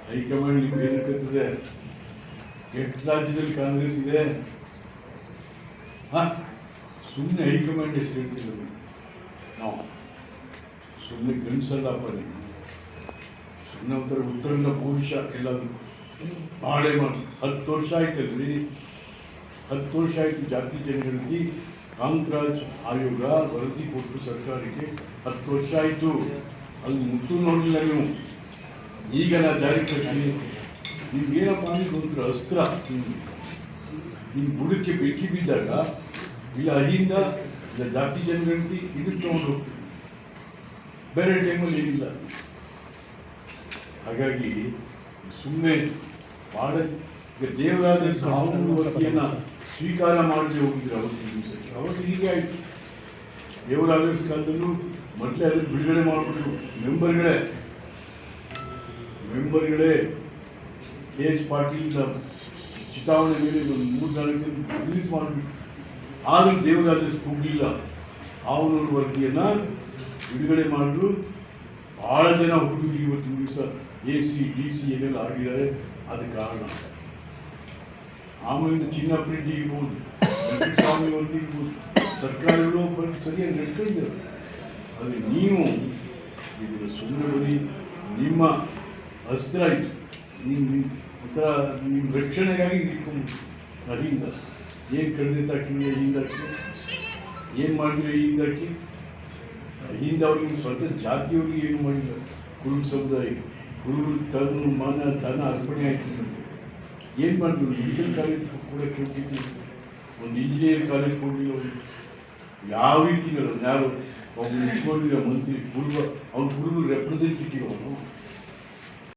High command ನಿಮ್ಗೆ ಎದಕ್ಕತ್ತದೆ? ಎಷ್ಟು ರಾಜ್ಯದಲ್ಲಿ ಕಾಂಗ್ರೆಸ್ ಇದೆ? ಸುಮ್ಮನೆ ಹೈಕಮಾಂಡ್ ಹೆಸರು ಹೇಳ್ತಿಲ್ಲ ನಾವು, ಸುಮ್ಮನೆ ಗಂಡಸಲ್ಲಪ್ಪ ನೀವು, ಸುಮ್ಮನೆ ಒಂಥರ ಉತ್ತರದ ಪುರುಷ ಎಲ್ಲದಕ್ಕೂ ಬಾಳೆ ಮಾಡಿ 10 ವರ್ಷ ಆಯ್ತಲ್ರಿ, 10 ವರ್ಷ ಆಯಿತು ಜಾತಿ ಜನಗಣತಿ ಕಾಂತರಾಜ್ ಆಯೋಗ ವರದಿ ಕೊಟ್ಟು ಸರ್ಕಾರಕ್ಕೆ 10 ವರ್ಷ ಆಯಿತು, ಅಲ್ಲಿ ಮುಟ್ಟು ನೋಡಲಿಲ್ಲ ನೀವು. ಈಗ ನಾ ಜಾರಿ ತರ್ತೀನಿ, ನಿಮ್ಗೇನಪ್ಪ ಅಂದ್ರೆ ಒಂಥರ ಅಸ್ತ್ರ, ನಿಮ್ಮ ಬುಡಕ್ಕೆ ಬೆಂಕಿ ಬಿದ್ದಾಗ ಇಲ್ಲ ಅಹಿಂದ ಇಲ್ಲ ಜಾತಿ ಜನಗಣತಿ ಇದನ್ನು ತೊಗೊಂಡು ಹೋಗ್ತೀವಿ, ಬೇರೆ ಟೈಮಲ್ಲಿ ಏನಿಲ್ಲ. ಹಾಗಾಗಿ ಸುಮ್ಮನೆ ಮಾಡ ಈಗ ದೇವರಾದ ಸಾವನ್ನೂರು ವರದಿಯನ್ನು ಸ್ವೀಕಾರ ಮಾಡದೆ ಹೋಗಿದ್ರು ಅವತ್ತಿನ ದಿವಸಕ್ಕೆ. ಅವತ್ತು ಹೀಗೆ ಆಯಿತು. ದೇವರಾದ ಕಾಲದಲ್ಲೂ ಮೊದಲೇ ಅದನ್ನು ಬಿಡುಗಡೆ ಮಾಡಿಬಿಟ್ರು. ಮೆಂಬರ್ಗಳೇ KH ಪಾಟೀಲ್ ಚುನಾವಣೆ ಮೇಲೆ ಒಂದು 3-4 ರಿಲೀಸ್ ಮಾಡಿಬಿಟ್ಟು, ಆದರೂ ದೇವರಾಜ ಕೂಗಲಿಲ್ಲ. ಸಾವನ್ನೂರು ವರದಿಯನ್ನು ಬಿಡುಗಡೆ ಮಾಡಿದ್ರು. ಭಾಳ ಜನ ಹುಡುಗರು ಇವತ್ತಿನ ದಿವಸ AC DC ಏನೆಲ್ಲ ಆಗಿದ್ದಾರೆ, ಅದು ಕಾರಣ. ಆಮೇಲೆ ಚಿನ್ನಪ್ರೆಡ್ಡಿ ಇರ್ಬೋದು, ಸ್ವಾಮಿ ಅವ್ರದ್ದು ಇರ್ಬೋದು, ಸರ್ಕಾರಗಳು ಸರಿಯಾಗಿ ನಡ್ಕೊಂಡಿದ್ದಾರೆ. ಆದರೆ ನೀವು ಇದನ್ನು ಸುಮ್ಮನೆ ಬರೀ ನಿಮ್ಮ ಅಸ್ತ್ರ ಇತ್ತು, ಒಂಥರ ನಿಮ್ಮ ರಕ್ಷಣೆಗಾಗಿ ಇಟ್ಕೊಂಡು ಅಲ್ಲಿಂದ ಏನು ಕಡಿದಾಕಿದ್ರೆ ಹಿಂದಾಕಿ, ಏನು ಮಾಡಿದ್ರೆ ಹಿಂದಾಕಿ, ಹಿಂದೆ ಅವ್ರಿಗೆ ಸ್ವಂತ ಜಾತಿಯವ್ರಿಗೆ ಏನು ಮಾಡಿಲ್ಲ. ಕುರುಬ ಸಮುದಾಯ, ಕುರುಬರು ತನ್ನ ಮಾನ ಧನ ಅರ್ಪಣೆ ಆಯಿತು. ನಮಗೆ ಏನು ಮಾಡಿದ್ರು? ಮೆಡಿಕಲ್ ಕಾಲೇಜ್ ಕೂಡ ಕೇಳ್ತಿದ್ವಿ, ಒಂದು ಇಂಜಿನಿಯರ್ ಕಾಲೇಜ್ ಕೊಡಲಿಲ್ಲ ಅವರು. ಯಾವ ರೀತಿ ಯಾರು ಒಬ್ಬರು ಇಟ್ಕೊಂಡಿರೋ ಮಂತ್ರಿ ಕುರುಬ, ಅವ್ನು ಕುರುಬರು ರೆಪ್ರೆಸೆಂಟೇಟಿವ್ ಅವನು.